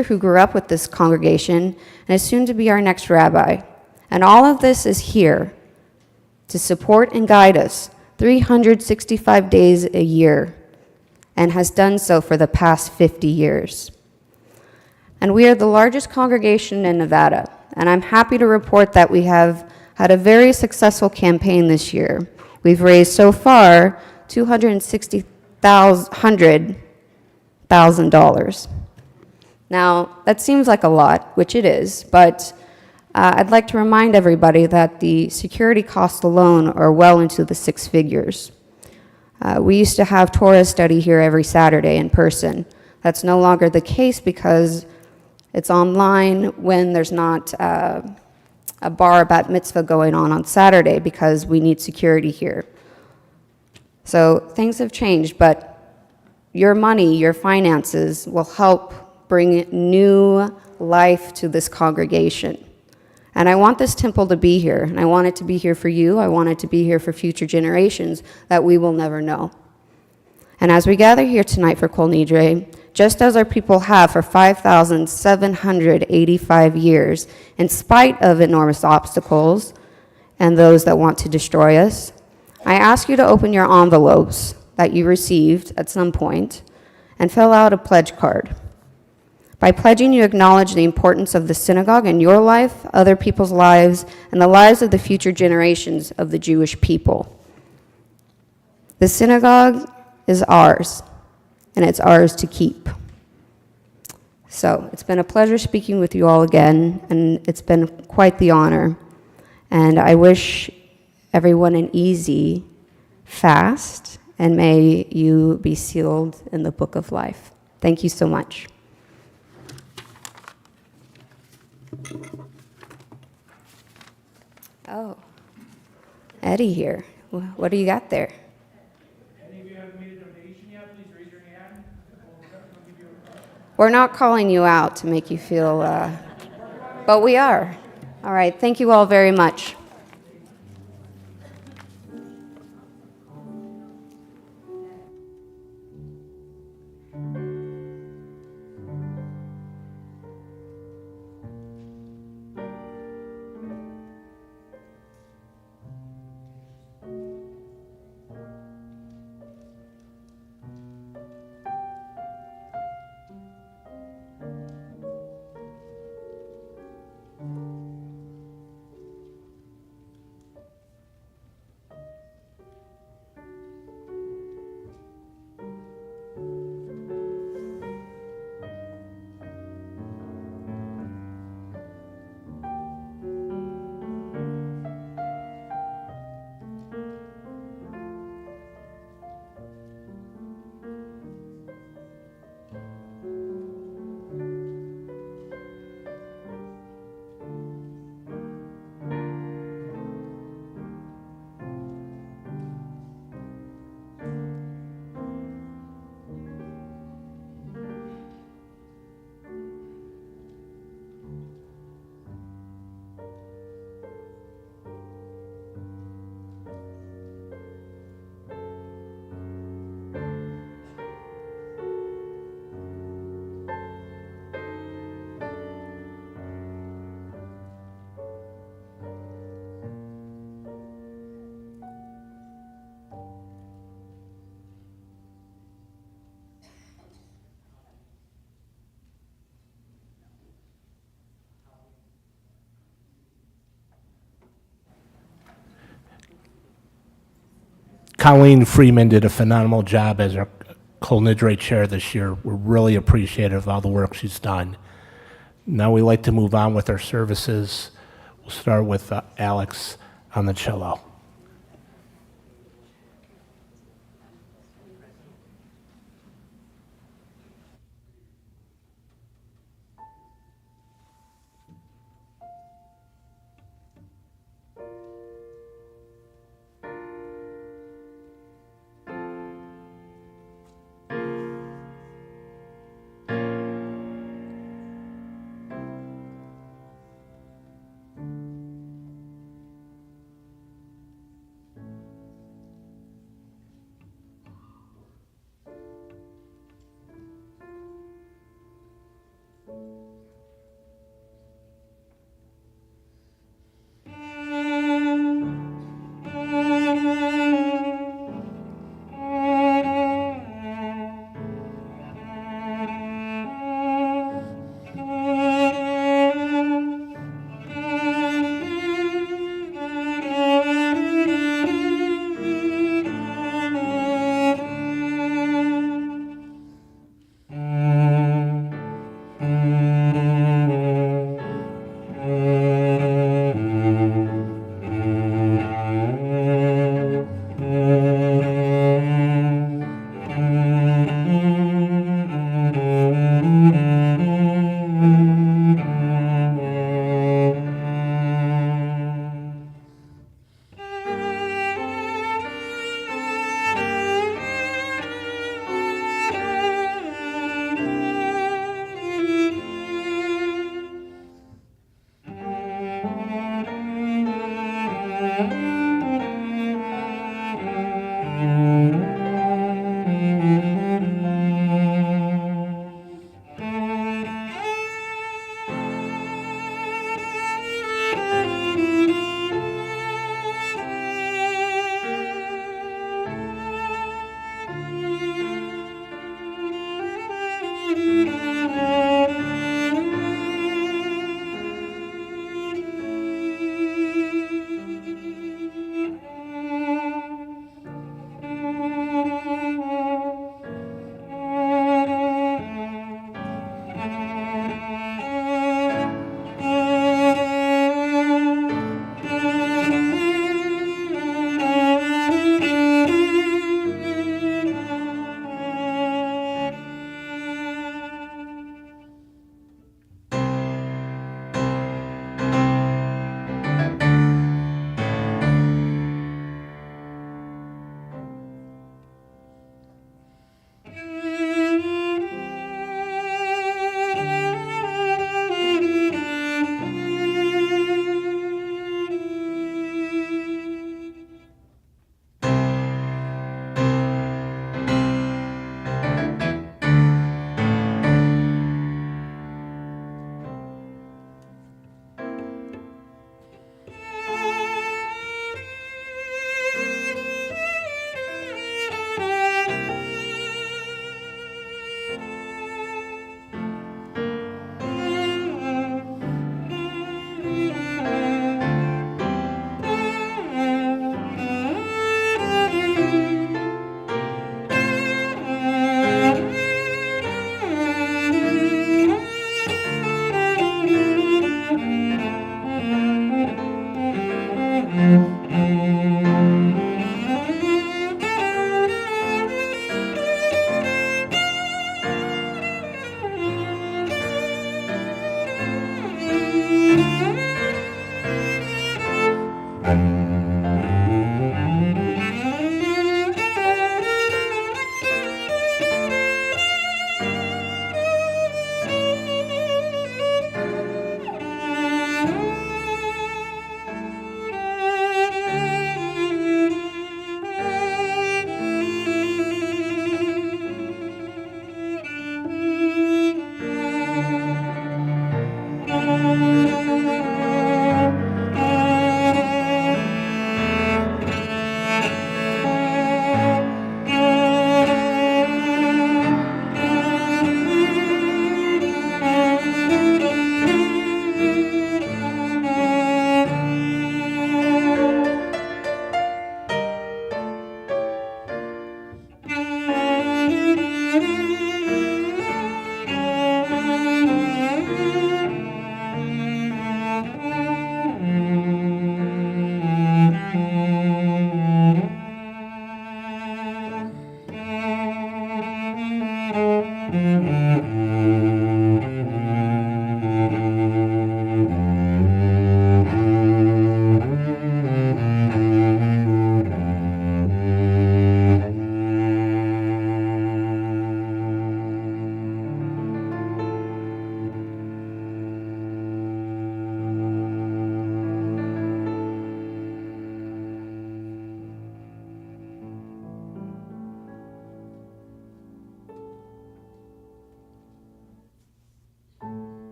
who grew up with this congregation and is soon to be our next rabbi. And all of this is here to support and guide us 365 days a year, and has done so for the past 50 years. And we are the largest congregation in Nevada, and I'm happy to report that we have had a very successful campaign this year. We've raised so far $260,000. Now, that seems like a lot, which it is, but I'd like to remind everybody that the security costs alone are well into the six figures. We used to have Torah study here every Saturday in person. That's no longer the case because it's online when there's not a bar bat mitzvah going on Saturday because we need security here. So things have changed, but your money, your finances will help bring new life to this congregation. And I want this temple to be here, and I want it to be here for you. I want it to be here for future generations that we will never know. And as we gather here tonight for Kol Nidre, just as our people have for 5,785 years, in spite of enormous obstacles and those that want to destroy us, I ask you to open your envelopes that you received at some point and fill out a pledge card. By pledging, you acknowledge the importance of the synagogue in your life, other people's lives, and the lives of the future generations of the Jewish people. The synagogue is ours, and it's ours to keep. So it's been a pleasure speaking with you all again, and it's been quite the honor. And I wish everyone an easy fast, and may you be sealed in the book of life. Thank you so much. Oh, Eddie here. What do you got there? Any of you haven't made a donation yet, please raise your hand. We'll give you a... We're not calling you out to make you feel, but we are. All right, thank you all very much. Colleen Freeman did a phenomenal job as our Kol Nidre chair this year. We're really appreciative of all the work she's done. Now we like to move on with our services. We'll start with Alex on the cello.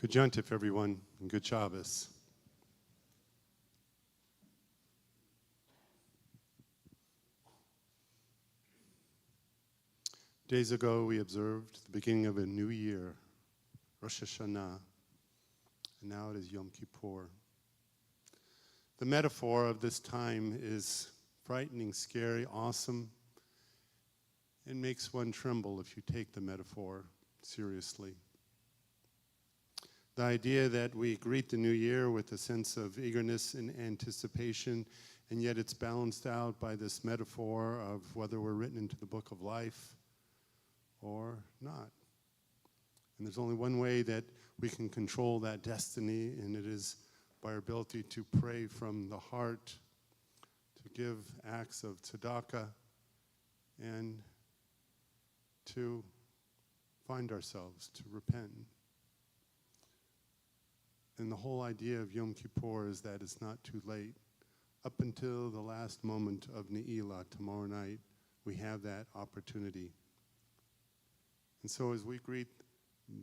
Good Yontif, everyone, and good Shabbos. Days ago, we observed the beginning of a new year, Rosh Hashanah, and now it is Yom Kippur. The metaphor of this time is frightening, scary, awesome, and makes one tremble if you take the metaphor seriously. The idea that we greet the new year with a sense of eagerness and anticipation, and yet it's balanced out by this metaphor of whether we're written into the book of life or not. And there's only one way that we can control that destiny, and it is by our ability to pray from the heart, to give acts of tzedakah, and to find ourselves, to repent. And the whole idea of Yom Kippur is that it's not too late. Up until the last moment of Ne'ilah, tomorrow night, we have that opportunity. And so as we greet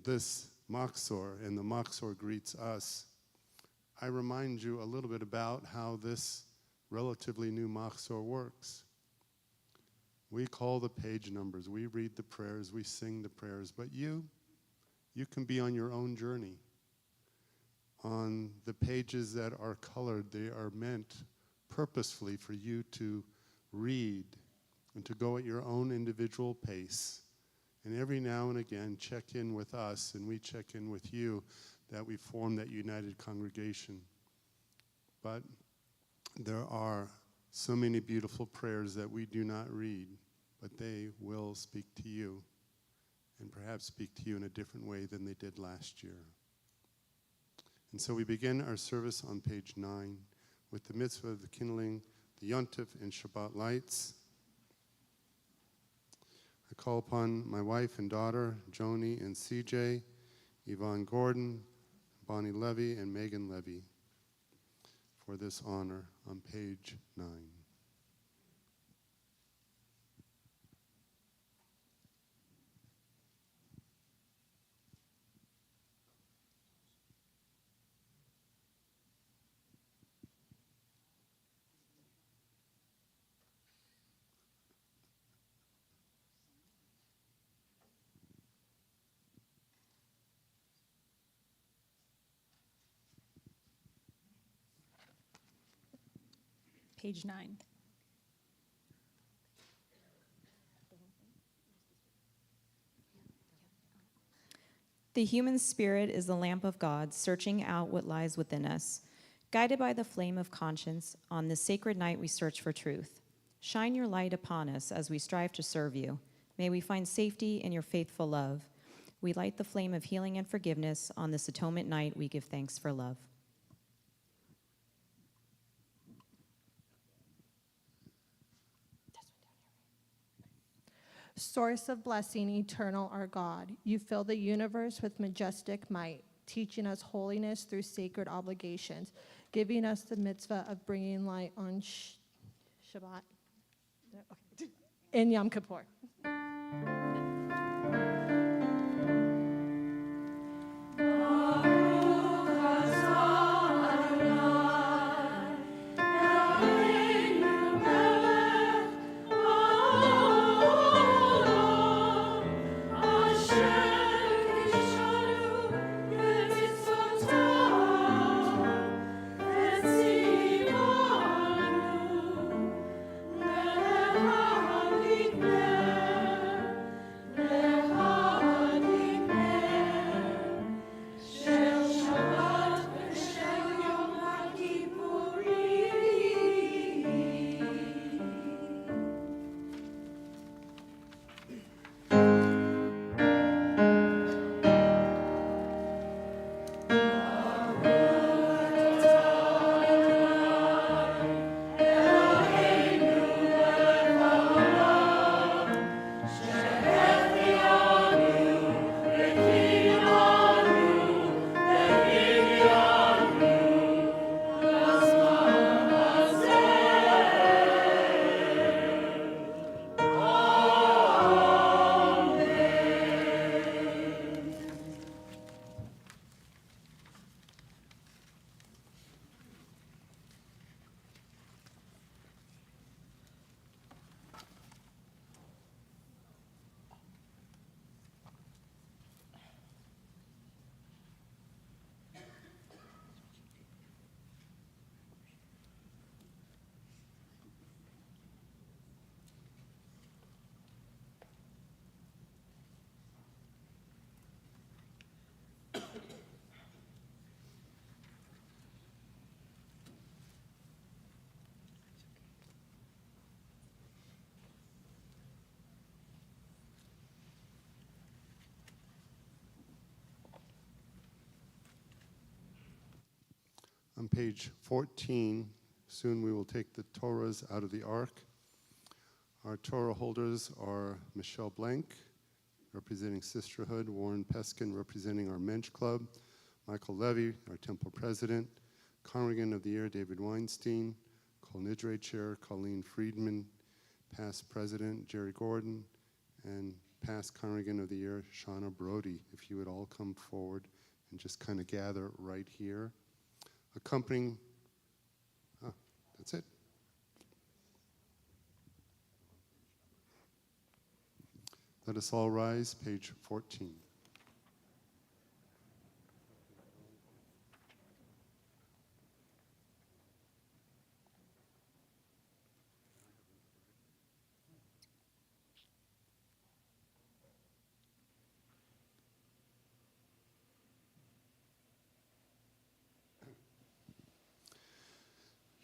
this Machzor, and the Machzor greets us, I remind you a little bit about how this relatively new Machzor works. We call the page numbers, we read the prayers, we sing the prayers, but you can be on your own journey. On the pages that are colored, they are meant purposefully for you to read and to go at your own individual pace. And every now and again, check in with us, and we check in with you, that we form that united congregation. But there are so many beautiful prayers that we do not read, but they will speak to you, and perhaps speak to you in a different way than they did last year. And so we begin our service on page 9 with the mitzvah of the kindling, the Yontif and Shabbat lights. I call upon my wife and daughter, Joni and CJ, Yvonne Gordon, Bonnie Levy, and Megan Levy, for this honor on page 9. Page 9. The human spirit is the lamp of God, searching out what lies within us. Guided by the flame of conscience, on this sacred night we search for truth. Shine your light upon us as we strive to serve you. May we find safety in your faithful love. We light the flame of healing and forgiveness. On this atonement night, we give thanks for love. Source of blessing, eternal our God, you fill the universe with majestic might, teaching us holiness through sacred obligations, giving us the mitzvah of bringing light on Shabbat and Yom Kippur. On page 14, soon we will take the Torahs out of the ark. Our Torah holders are Michelle Blank, representing Sisterhood, Warren Peskin, representing our Mensch Club, Michael Levy, our Temple President, Congregant of the Year, David Weinstein, Kol Nidre Chair, Colleen Friedman, past President, Jerry Gordon, and past Congregant of the Year, Shauna Brody. If you would all come forward and just kind of gather right here. Accompanying, that's it. Let us all rise, page 14.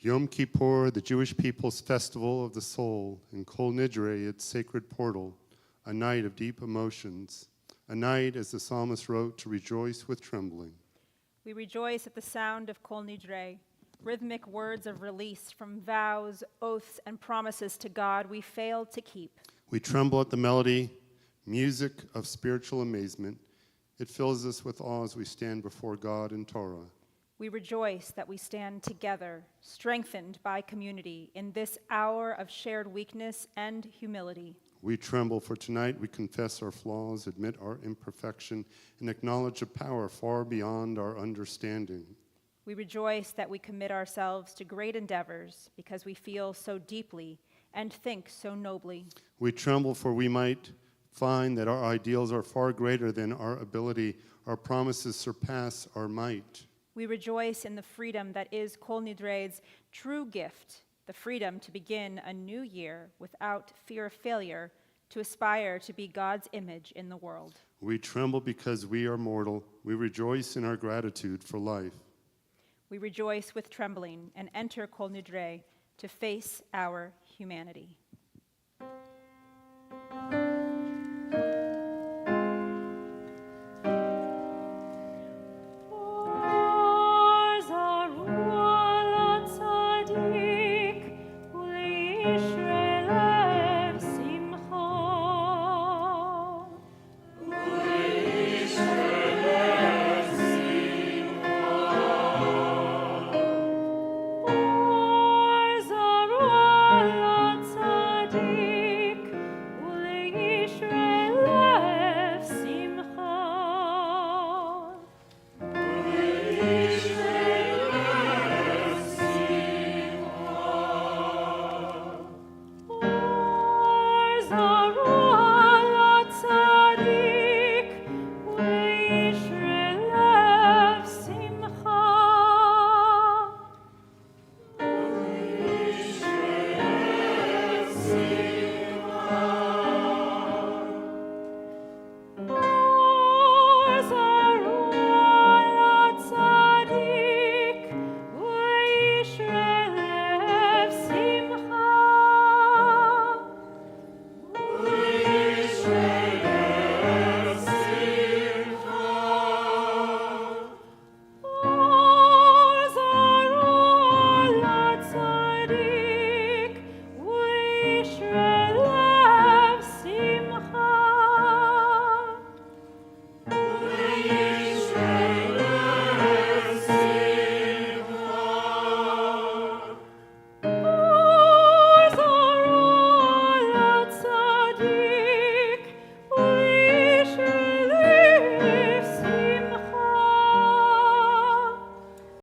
Yom Kippur, the Jewish people's festival of the soul, and Kol Nidre, its sacred portal, a night of deep emotions, a night, as the psalmist wrote, to rejoice with trembling. We rejoice at the sound of Kol Nidre, rhythmic words of release from vows, oaths, and promises to God we failed to keep. We tremble at the melody, music of spiritual amazement. It fills us with awe as we stand before God in Torah. We rejoice that we stand together, strengthened by community in this hour of shared weakness and humility. We tremble, for tonight we confess our flaws, admit our imperfection, and acknowledge a power far beyond our understanding. We rejoice that we commit ourselves to great endeavors because we feel so deeply and think so nobly. We tremble, for we might find that our ideals are far greater than our ability. Our promises surpass our might. We rejoice in the freedom that is Kol Nidre's true gift, the freedom to begin a new year without fear of failure, to aspire to be God's image in the world. We tremble because we are mortal. We rejoice in our gratitude for life. We rejoice with trembling and enter Kol Nidre to face our humanity.